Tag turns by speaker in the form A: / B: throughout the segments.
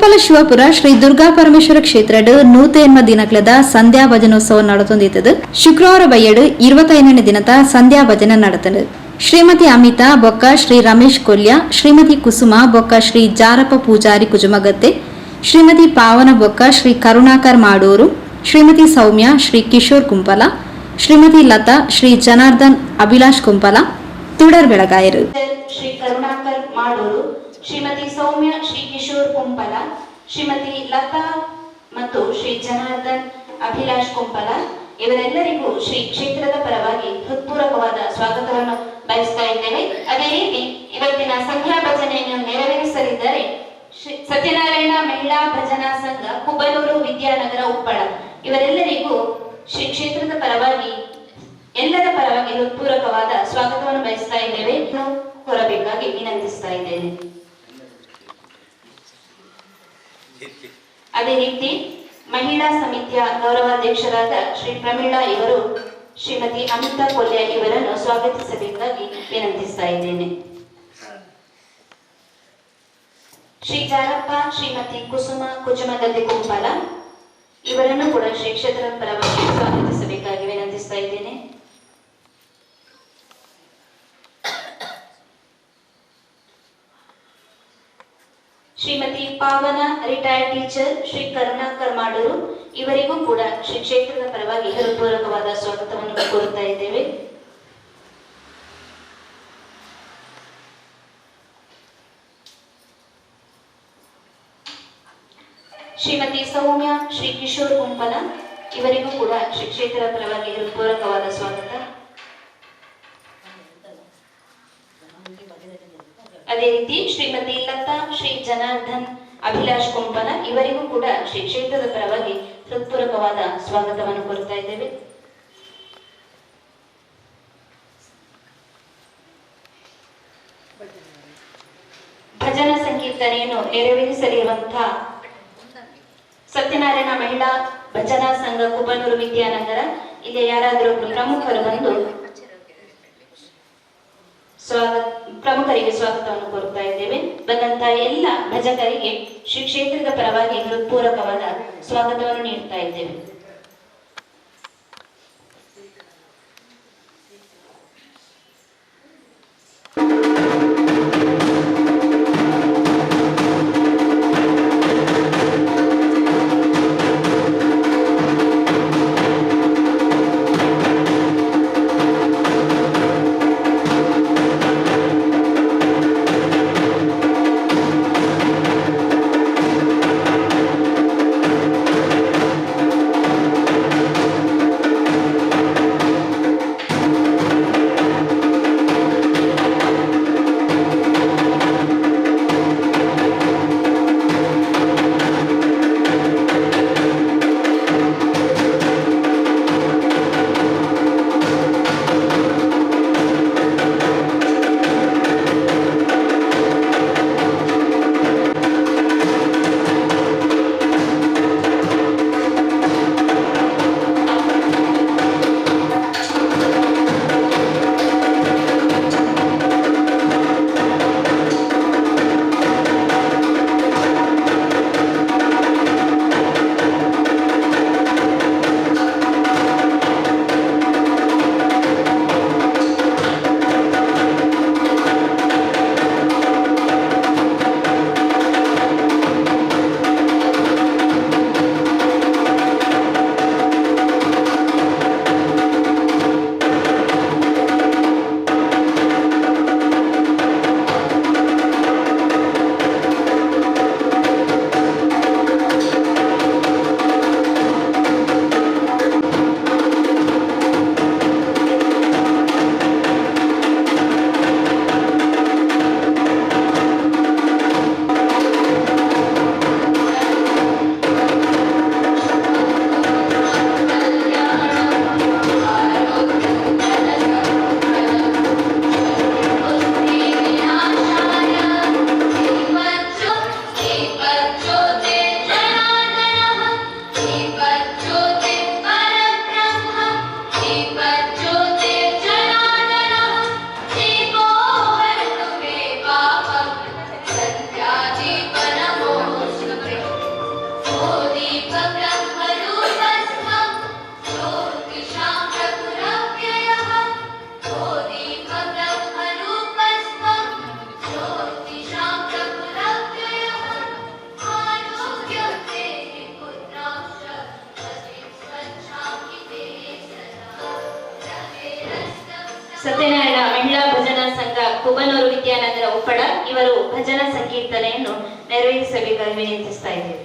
A: ಕುಂಪಲ ಶಿವಪುರ ಶ್ರೀ ದುರ್ಗಾ ಪರಮೇಶ್ವರ ಕ್ಷೇತ್ರಡ್ 101 ದಿನಕ್ಲದ ಸಂಧ್ಯಾ ಭಜನೋತ್ಸವ നടത്തുന്നത് ಶುಕ್ರವಾರ ಬಯ್ಯಡು 25ನೇ ದಿನದ ಸಂಧ್ಯಾ ಭಜನ നടത്തുന്നത്. ಶ್ರೀಮತಿ ಅಮಿತಾ ಬೊಕ್ಕ ಶ್ರೀ ರಮೇಶ್ ಕೊಲ್ಯ, ಶ್ರೀಮತಿ ಕುಸುಮ ಬೊಕ್ಕ ಶ್ರೀ ಜಾರಪ್ಪ ಪೂಜಾರಿ ಕುಜುಮಗತ್ತೆ, ಶ್ರೀಮತಿ ಪಾವನ ಬೊಕ್ಕ ಶ್ರೀ ಕರುಣಾಕರ್ ಮಾಡೂರು, ಶ್ರೀಮತಿ ಸೌಮ್ಯ ಶ್ರೀ ಕಿಶೋರ್ ಕುಂಪಲ, ಶ್ರೀಮತಿ ಲತಾ ಶ್ರೀ ಜನಾರ್ದನ್ ಅಭಿಲಾಷ್ ಕುಂಪಲ ತುಡರ್ ಬೆಳಗಾಯರು.
B: ಶ್ರೀ ಕರುಣಾಕರ್ ಮಾಡೂರು, ಶ್ರೀಮತಿ ಸೌಮ್ಯ ಶ್ರೀ ಕಿಶೋರ್ ಕುಂಪಲ, ಶ್ರೀಮತಿ ಲತಾ ಮತ್ತು ಶ್ರೀ ಜನಾರ್ದನ್ ಅಭಿಲಾಷ್ ಕುಂಪಲ ಇವರೆಲ್ಲರಿಗೂ ಶ್ರೀ ಕ್ಷೇತ್ರದ ಪರವಾಗಿ ಹೃತ್ಪೂರ್ವಕವಾದ ಸ್ವಾಗತವನ್ನು ಬಯಸ್ತಾ ಇದ್ದೇವೆ. ಅದೇ ರೀತಿ ಇವತ್ತಿನ ಸಂಧ್ಯಾ ಭಜನೆಯನ್ನು ನೆರವೇರಿಸಲಿದ್ದಾರೆ ಶ್ರೀ ಸತ್ಯನಾರಾಯಣ ಮಹಿಳಾ ಭಜನಾ ಸಂಘ ಕುಬಲೂರು ವಿದ್ಯಾನಗರ ಉಪ್ಪಳ. ಇವರೆಲ್ಲರಿಗೂ ಶ್ರೀ ಕ್ಷೇತ್ರದ ಪರವಾಗಿ ಎಲ್ಲರ ಪರವಾಗಿ ಹೃತ್ಪೂರ್ವಕವಾದ ಸ್ವಾಗತವನ್ನು ಬಯಸ್ತಾ ಇದ್ದೇವೆ. ಹೊರಬೇಕಾಗಿ ವಿನಂತಿಸ್ತಾ ಇದ್ದೇನೆ. ಅದೇ ರೀತಿ ಮಹಿಳಾ ಸಮಿತಿಯ ಗೌರವಾಧ್ಯಕ್ಷರಾದ ಶ್ರೀ ಪ್ರಮೀಳಾ ಇವರು ಶ್ರೀಮತಿ ಅಮಿತಾ ಕೊಲ್ಯ ಇವರನ್ನು ಸ್ವಾಗತಿಸಬೇಕಾಗಿ ವಿನಂತಿಸ್ತಾ ಇದ್ದೇನೆ. ಶ್ರೀ ಜಾರಪ್ಪ ಶ್ರೀಮತಿ ಕುಸುಮ ಕುಜುಮಗದ್ದೆ ಕುಂಪಲ ಇವರನ್ನು ಕೂಡ ಶ್ರೀ ಕ್ಷೇತ್ರದ ಪರವಾಗಿ ಸ್ವಾಗತಿಸಬೇಕಾಗಿ ವಿನಂತಿಸ್ತಾ ಇದ್ದೇನೆ. ಶ್ರೀಮತಿ ಪಾವನ ರಿಟೈರ್ಡ್ ಟೀಚರ್ ಶ್ರೀ ಕರುಣಾಕರ್ ಮಾಡೂರು ಇವರಿಗೂ ಕೂಡ ಶ್ರೀ ಕ್ಷೇತ್ರದ ಪರವಾಗಿ ಹೃತ್ಪೂರ್ವಕವಾದ ಸ್ವಾಗತವನ್ನು ಕೋರುತ್ತಾ ಇದ್ದೇವೆ. ಶ್ರೀಮತಿ ಸೌಮ್ಯ ಶ್ರೀ ಕಿಶೋರ್ ಕುಂಪಲ ಇವರಿಗೂ ಕೂಡ ಶ್ರೀ ಕ್ಷೇತ್ರದ ಪರವಾಗಿ ಹೃತ್ಪೂರ್ವಕವಾದ ಸ್ವಾಗತ. ಅದೇ ರೀತಿ ಶ್ರೀಮತಿ ಲತಾ ಶ್ರೀ ಜನಾರ್ದನ್ ಅಭಿಲಾಷ್ ಕುಂಪಲ ಇವರಿಗೂ ಕೂಡ ಶ್ರೀ ಕ್ಷೇತ್ರದ ಪರವಾಗಿ ಹೃತ್ಪೂರ್ವಕವಾದ ಸ್ವಾಗತವನ್ನು ಕೋರುತ್ತಾ ಇದ್ದೇವೆ. ಭಜನಾ ಸಂಕೀರ್ತನೆಯನ್ನು ನೆರವೇರಿಸಲಿರುವಂತಹ ಸತ್ಯನಾರಾಯಣ ಮಹಿಳಾ ಭಜನಾ ಸಂಘ ಕುಬನೂರು ವಿದ್ಯಾನಗರ ಇಲ್ಲಿ ಯಾರಾದರೂ ಪ್ರಮುಖರು ಬಂದು ಪ್ರಮುಖರಿಗೆ ಸ್ವಾಗತವನ್ನು ಕೋರುತ್ತಾ ಇದ್ದೇವೆ. ಬಂದಂತಹ ಎಲ್ಲ ಭಜಕರಿಗೆ ಶ್ರೀ ಕ್ಷೇತ್ರದ ಪರವಾಗಿ ಹೃತ್ಪೂರ್ವಕವಾದ ಸ್ವಾಗತವನ್ನು ನೀಡ್ತಾ ಇದ್ದೇವೆ. ಸತ್ಯನಾರಾಯಣ ಮಹಿಳಾ ಭಜನಾ ಸಂಘ ಕುಬನೂರು ವಿದ್ಯಾನಗರ ಉಪ್ಪಳ ಇವರು ಭಜನಾ ಸಂಕೀರ್ತನೆಯನ್ನು ನೆರವೇರಿಸಬೇಕಾಗಿ ವಿನಂತಿಸ್ತಾ ಇದ್ದೇವೆ.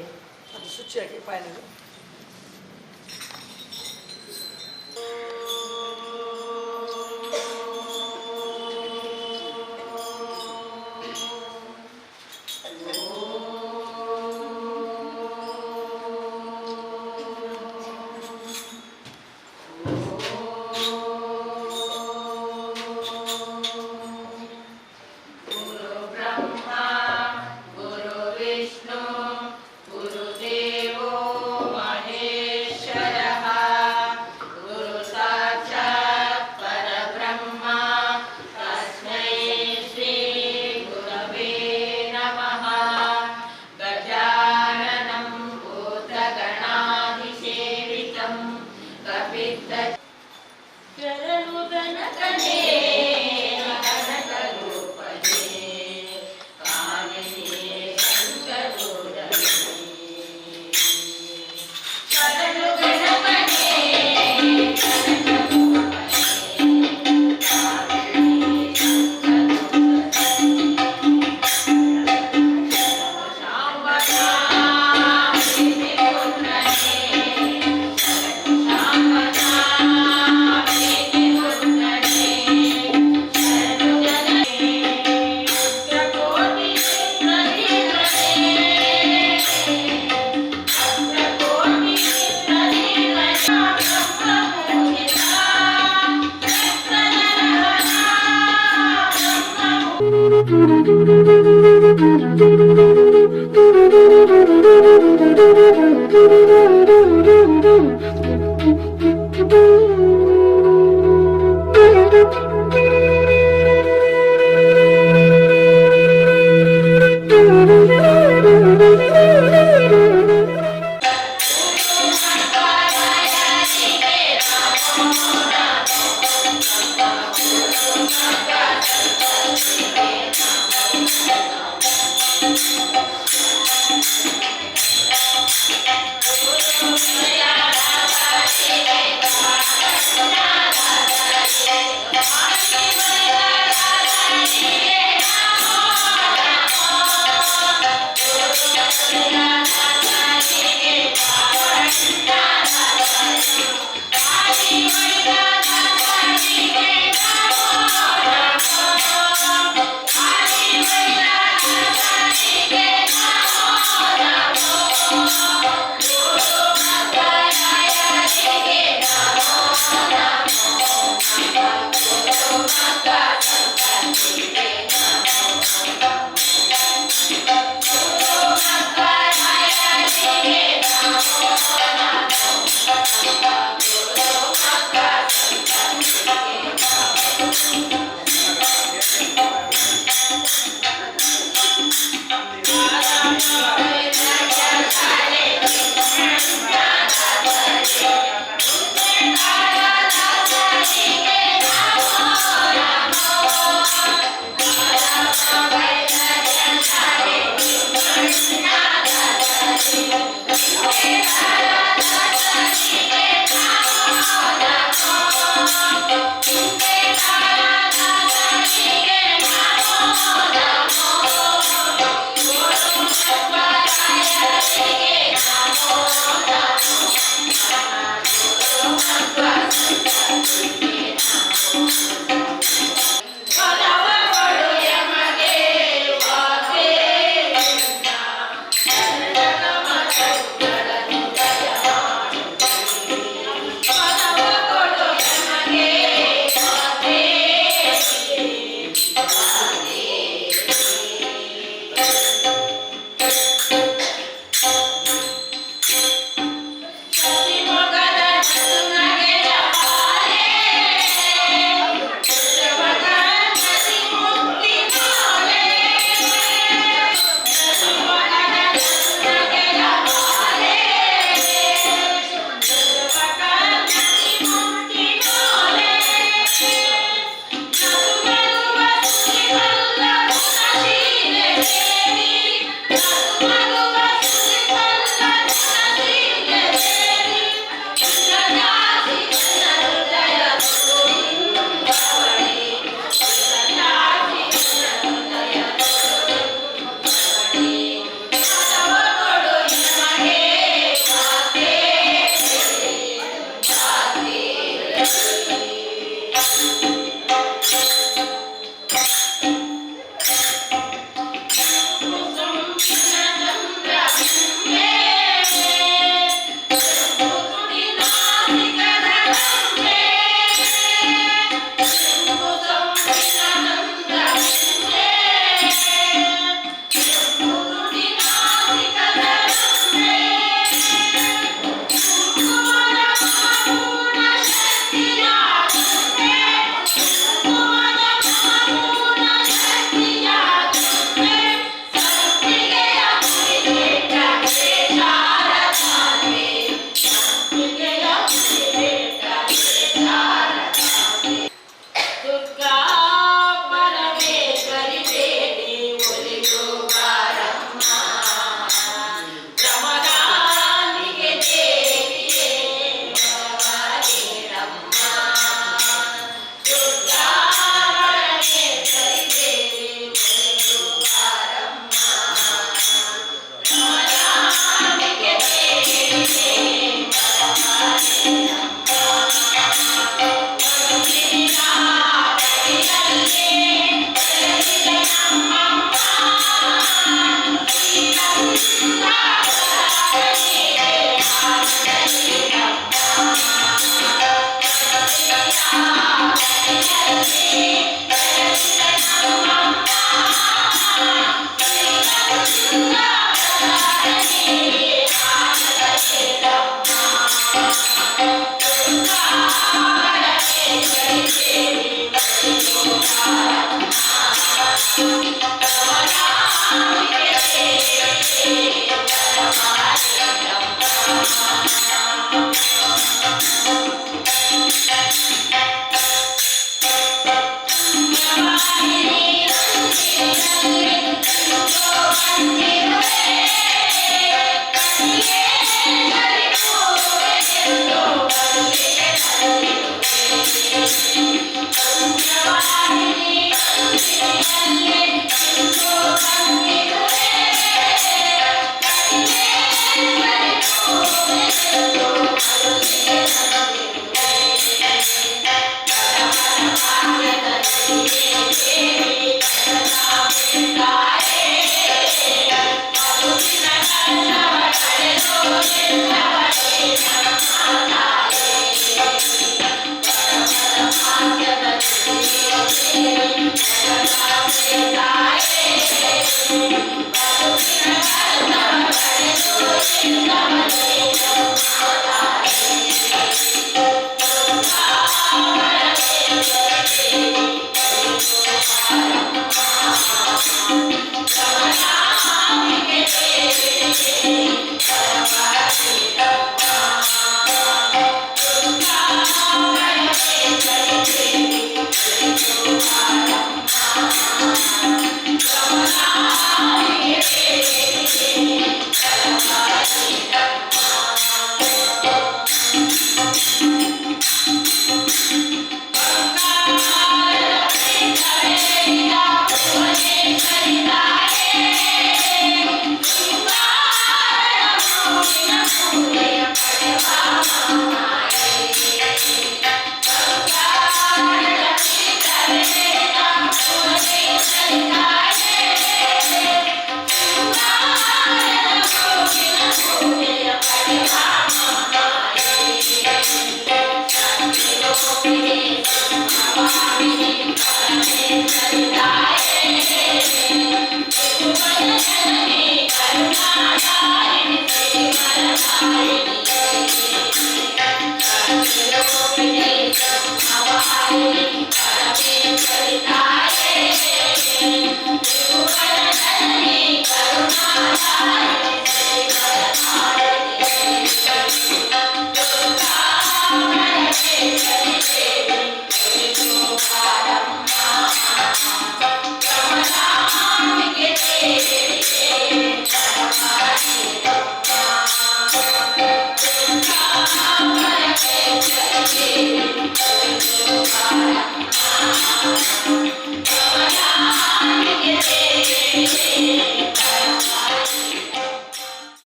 B: Our